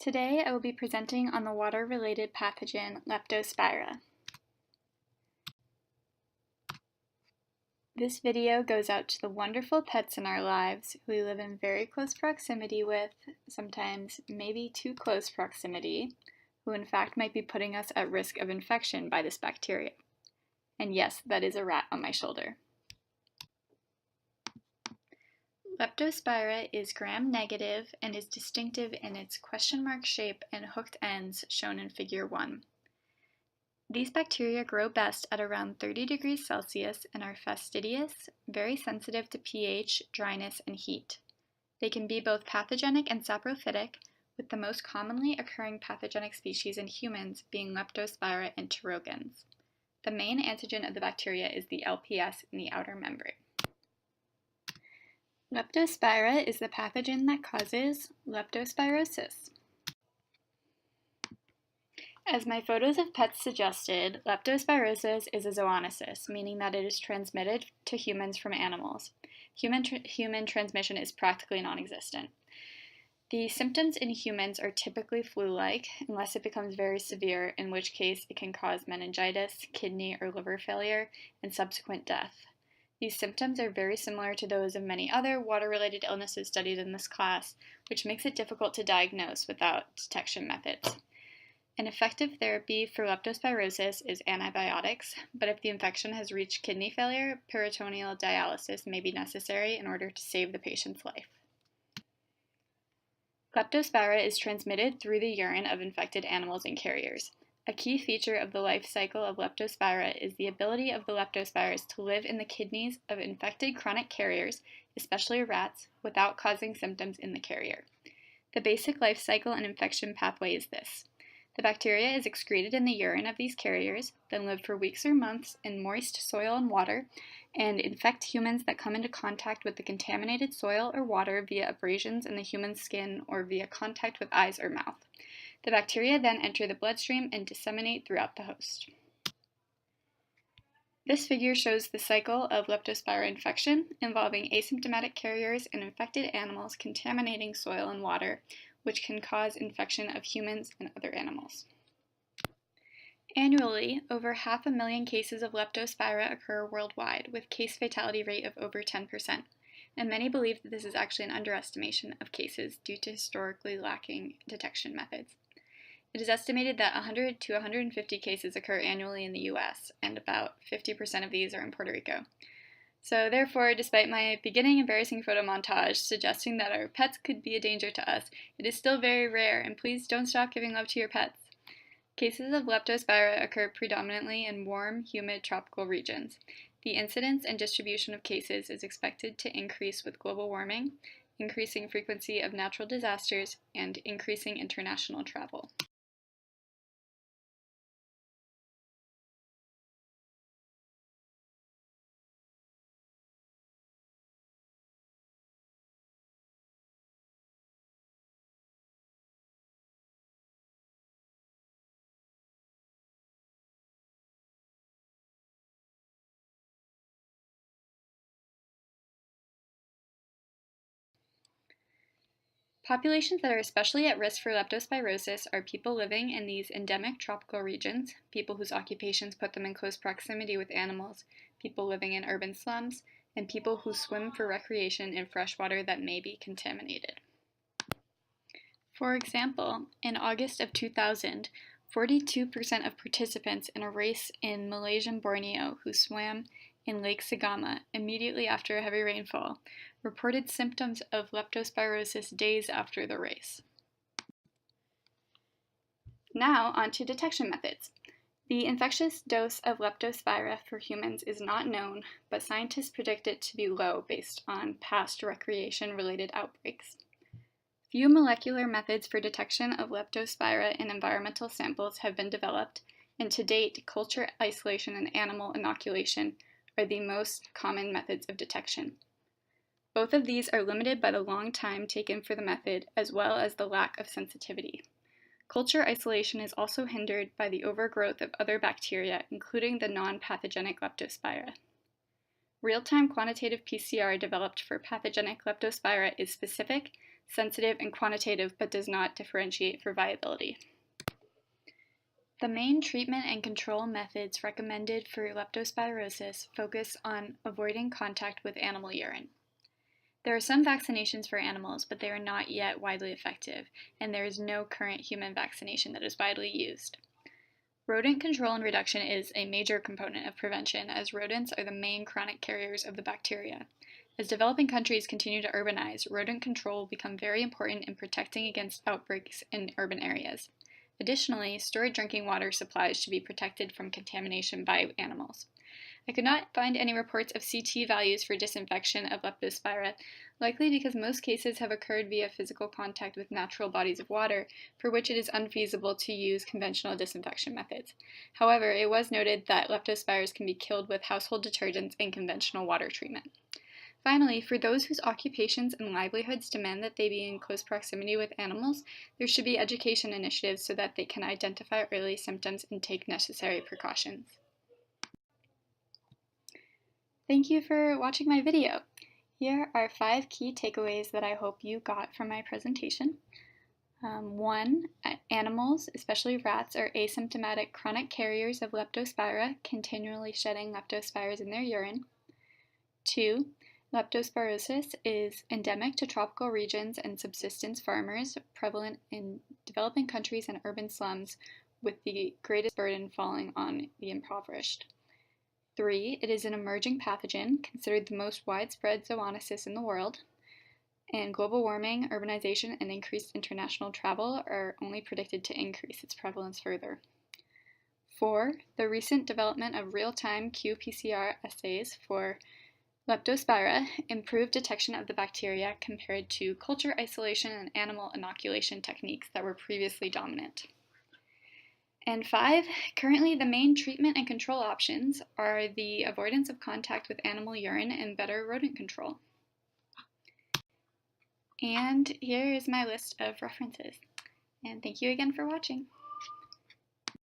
Today I will be presenting on the water-related pathogen Leptospira. This video goes out to the wonderful pets in our lives who we live in very close proximity with, sometimes maybe too close proximity, who in fact might be putting us at risk of infection by this bacteria. And yes, that is a rat on my shoulder. Leptospira is gram-negative and is distinctive in its question mark shape and hooked ends shown in Figure 1. These bacteria grow best at around 30 degrees Celsius and are fastidious, very sensitive to pH, dryness, and heat. They can be both pathogenic and saprophytic, with the most commonly occurring pathogenic species in humans being Leptospira interrogans. The main antigen of the bacteria is the LPS in the outer membrane. Leptospira is the pathogen that causes leptospirosis. As my photos of pets suggested, leptospirosis is a zoonosis, meaning that it is transmitted to humans from animals. Human transmission is practically non-existent. The symptoms in humans are typically flu-like, unless it becomes very severe, in which case it can cause meningitis, kidney or liver failure, and subsequent death. These symptoms are very similar to those of many other water-related illnesses studied in this class, which makes it difficult to diagnose without detection methods. An effective therapy for leptospirosis is antibiotics, but if the infection has reached kidney failure, peritoneal dialysis may be necessary in order to save the patient's life. Leptospira is transmitted through the urine of infected animals and carriers. A key feature of the life cycle of Leptospira is the ability of the leptospiras to live in the kidneys of infected chronic carriers, especially rats, without causing symptoms in the carrier. The basic life cycle and infection pathway is this. The bacteria is excreted in the urine of these carriers, then live for weeks or months in moist soil and water, and infect humans that come into contact with the contaminated soil or water via abrasions in the human skin or via contact with eyes or mouth. The bacteria then enter the bloodstream and disseminate throughout the host. This figure shows the cycle of Leptospira infection involving asymptomatic carriers and infected animals contaminating soil and water, which can cause infection of humans and other animals. Annually, over 500,000 cases of Leptospira occur worldwide, with case fatality rate of over 10%, and many believe that this is actually an underestimation of cases due to historically lacking detection methods. It is estimated that 100 to 150 cases occur annually in the US, and about 50% of these are in Puerto Rico. So therefore, despite my beginning embarrassing photo montage suggesting that our pets could be a danger to us, it is still very rare, and please don't stop giving love to your pets. Cases of Leptospira occur predominantly in warm, humid, tropical regions. The incidence and distribution of cases is expected to increase with global warming, increasing frequency of natural disasters, and increasing international travel. Populations that are especially at risk for leptospirosis are people living in these endemic tropical regions, people whose occupations put them in close proximity with animals, people living in urban slums, and people who swim for recreation in fresh water that may be contaminated. For example, in August of 2000, 42% of participants in a race in Malaysian Borneo who swam in Lake Sagama immediately after a heavy rainfall reported symptoms of leptospirosis days after the race. Now on to detection methods. The infectious dose of Leptospira for humans is not known, but scientists predict it to be low based on past recreation-related outbreaks. Few molecular methods for detection of Leptospira in environmental samples have been developed, and to date, culture isolation and animal inoculation are the most common methods of detection. Both of these are limited by the long time taken for the method, as well as the lack of sensitivity. Culture isolation is also hindered by the overgrowth of other bacteria, including the non-pathogenic Leptospira. Real-time quantitative PCR developed for pathogenic Leptospira is specific, sensitive and quantitative, but does not differentiate for viability. The main treatment and control methods recommended for leptospirosis focus on avoiding contact with animal urine. There are some vaccinations for animals, but they are not yet widely effective, and there is no current human vaccination that is widely used. Rodent control and reduction is a major component of prevention, as rodents are the main chronic carriers of the bacteria. As developing countries continue to urbanize, rodent control will become very important in protecting against outbreaks in urban areas. Additionally, stored drinking water supplies should be protected from contamination by animals. I could not find any reports of CT values for disinfection of Leptospira, likely because most cases have occurred via physical contact with natural bodies of water, for which it is unfeasible to use conventional disinfection methods. However, it was noted that leptospires can be killed with household detergents and conventional water treatment. Finally, for those whose occupations and livelihoods demand that they be in close proximity with animals, there should be education initiatives so that they can identify early symptoms and take necessary precautions. Thank you for watching my video. Here are 5 key takeaways that I hope you got from my presentation. 1. Animals, especially rats, are asymptomatic chronic carriers of Leptospira, continually shedding leptospires in their urine. 2. Leptospirosis is endemic to tropical regions and subsistence farmers, prevalent in developing countries and urban slums, with the greatest burden falling on the impoverished. 3. It is an emerging pathogen, considered the most widespread zoonosis in the world, and global warming, urbanization, and increased international travel are only predicted to increase its prevalence further. 4. The recent development of real-time qPCR assays for Leptospira improved detection of the bacteria compared to culture isolation and animal inoculation techniques that were previously dominant. And 5, currently the main treatment and control options are the avoidance of contact with animal urine and better rodent control. And here is my list of references. And thank you again for watching.